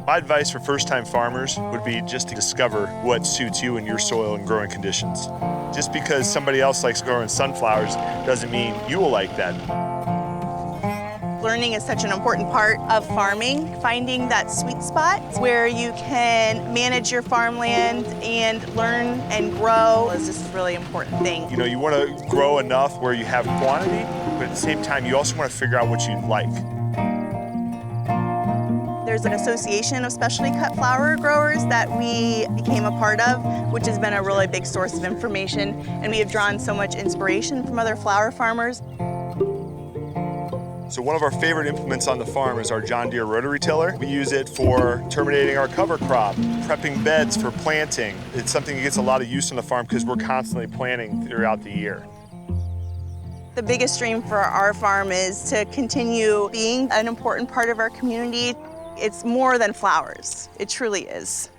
My advice for first-time farmers would be just to discover what suits you and your soil and growing conditions. Just because somebody else likes growing sunflowers doesn't mean you will like that. Learning is such an important part of farming. Finding that sweet spot where you can manage your farmland and learn and grow is just a really important thing. You know, you want to grow enough where you have quantity, but at the same time, you also want to figure out what you like. There's an association of specialty cut flower growers that we became a part of, which has been a really big source of information, and we have drawn so much inspiration from other flower farmers. So one of our favorite implements on the farm is our John Deere rotary tiller. We use it for terminating our cover crop, prepping beds for planting. It's something that gets a lot of use on the farm because we're constantly planting throughout the year. The biggest dream for our farm is to continue being an important part of our community. It's more than flowers. It truly is.